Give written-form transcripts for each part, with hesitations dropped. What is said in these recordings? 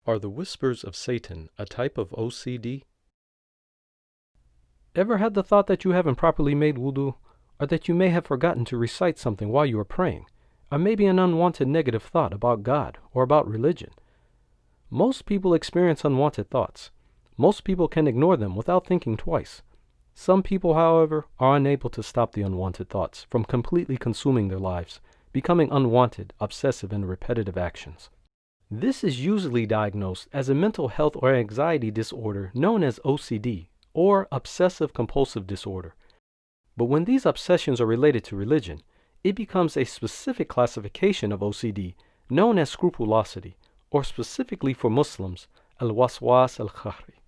Are the whispers of Satan a type of OCD? Ever had the thought that you haven't properly made wudu, or that you may have forgotten to recite something while you are praying, or maybe an unwanted negative thought about God or about religion? Most people experience unwanted thoughts. Most people can ignore them without thinking twice. Some people, however, are unable to stop the unwanted thoughts from completely consuming their lives, becoming unwanted, obsessive, and repetitive actions. This is usually diagnosed as a mental health or anxiety disorder known as OCD, or obsessive-compulsive disorder. But when these obsessions are related to religion, it becomes a specific classification of OCD known as scrupulosity, or specifically for Muslims, al-waswas al-khahri.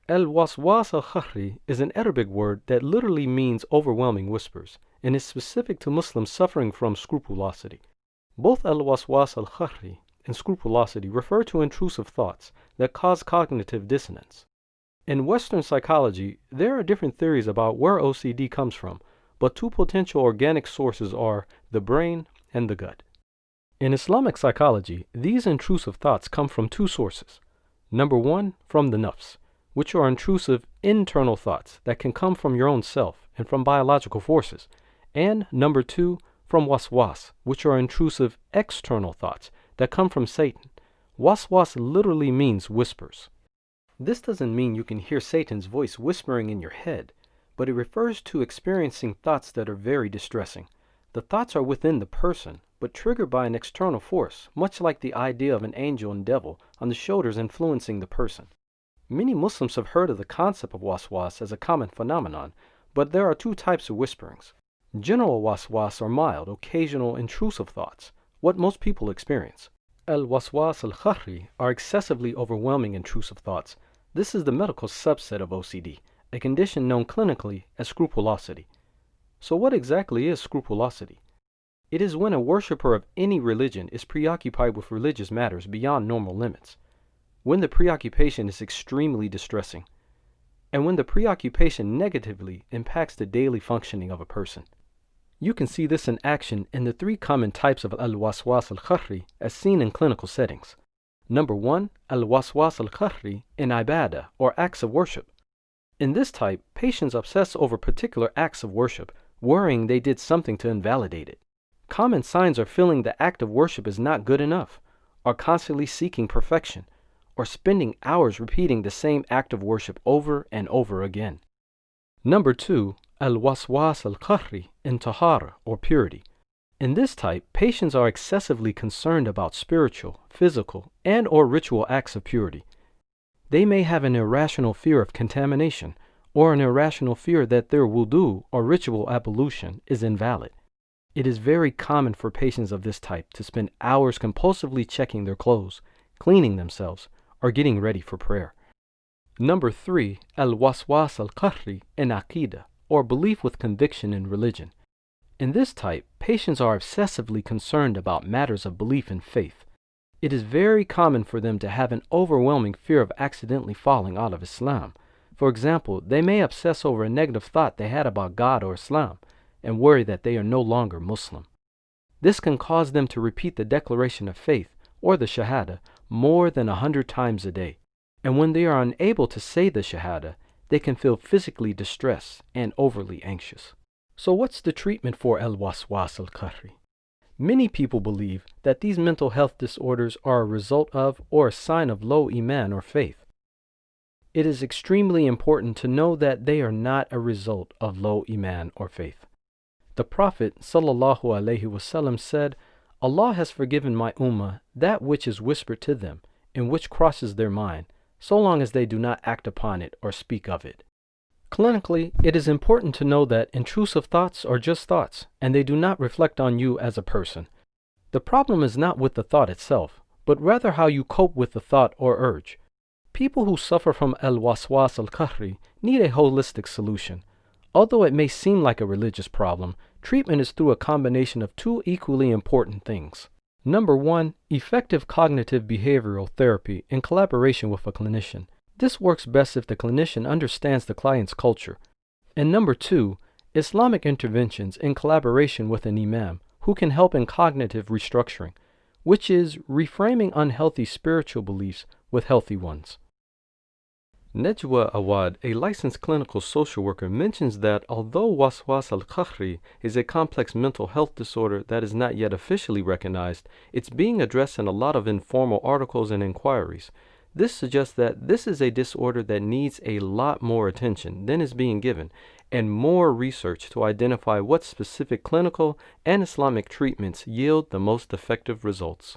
Al-waswas al-khahri is an Arabic word that literally means overwhelming whispers, and is specific to Muslims suffering from scrupulosity. Both al-waswas al-khahri and scrupulosity refer to intrusive thoughts that cause cognitive dissonance. In Western psychology, there are different theories about where OCD comes from, but two potential organic sources are the brain and the gut. In Islamic psychology, these intrusive thoughts come from two sources. Number one, from the nafs, which are intrusive internal thoughts that can come from your own self and from biological forces. And number two, from waswas, which are intrusive external thoughts that come from Satan. Waswas literally means whispers. This doesn't mean you can hear Satan's voice whispering in your head, but it refers to experiencing thoughts that are very distressing. The thoughts are within the person, but triggered by an external force, much like the idea of an angel and devil on the shoulders influencing the person. Many Muslims have heard of the concept of waswas as a common phenomenon, but there are two types of whisperings. General waswas are mild, occasional, intrusive thoughts, what most people experience. Al-waswas al-khahri are excessively overwhelming intrusive thoughts. This is the medical subset of OCD, a condition known clinically as scrupulosity. So what exactly is scrupulosity? It is when a worshiper of any religion is preoccupied with religious matters beyond normal limits, when the preoccupation is extremely distressing, and when the preoccupation negatively impacts the daily functioning of a person. You can see this in action in the three common types of al-waswas al-khahri as seen in clinical settings. Number one, al-waswas al-khahri in ibadah, or acts of worship. In this type, patients obsess over particular acts of worship, worrying they did something to invalidate it. Common signs are feeling the act of worship is not good enough, are constantly seeking perfection, or spending hours repeating the same act of worship over and over again. Number two, al-waswas al-khahri in tahara, or purity. In this type, patients are excessively concerned about spiritual, physical, and or ritual acts of purity. They may have an irrational fear of contamination, or an irrational fear that their wudu or ritual ablution is invalid. It is very common for patients of this type to spend hours compulsively checking their clothes, cleaning themselves, or getting ready for prayer. Number three, al-waswas al-khahri in aqidah, or belief with conviction in religion. In this type, patients are obsessively concerned about matters of belief and faith. It is very common for them to have an overwhelming fear of accidentally falling out of Islam. For example, they may obsess over a negative thought they had about God or Islam, and worry that they are no longer Muslim. This can cause them to repeat the declaration of faith, or the Shahada, more than 100 times a day. And when they are unable to say the Shahada, they can feel physically distressed and overly anxious. So what's the treatment for al-waswas al-khahri? Many people believe that these mental health disorders are a result of or a sign of low iman or faith. It is extremely important to know that they are not a result of low iman or faith. The Prophet ﷺ said, Allah has forgiven my ummah that which is whispered to them and which crosses their mind, so long as they do not act upon it or speak of it. Clinically, it is important to know that intrusive thoughts are just thoughts, and they do not reflect on you as a person. The problem is not with the thought itself, but rather how you cope with the thought or urge. People who suffer from al-waswas al-khahri need a holistic solution. Although it may seem like a religious problem, treatment is through a combination of two equally important things. Number one, effective cognitive behavioral therapy in collaboration with a clinician. This works best if the clinician understands the client's culture. And number two, Islamic interventions in collaboration with an imam who can help in cognitive restructuring, which is reframing unhealthy spiritual beliefs with healthy ones. Nejwa Awad, a licensed clinical social worker, mentions that although waswas al-Khahri is a complex mental health disorder that is not yet officially recognized, it's being addressed in a lot of informal articles and inquiries. This suggests that this is a disorder that needs a lot more attention than is being given, and more research to identify what specific clinical and Islamic treatments yield the most effective results.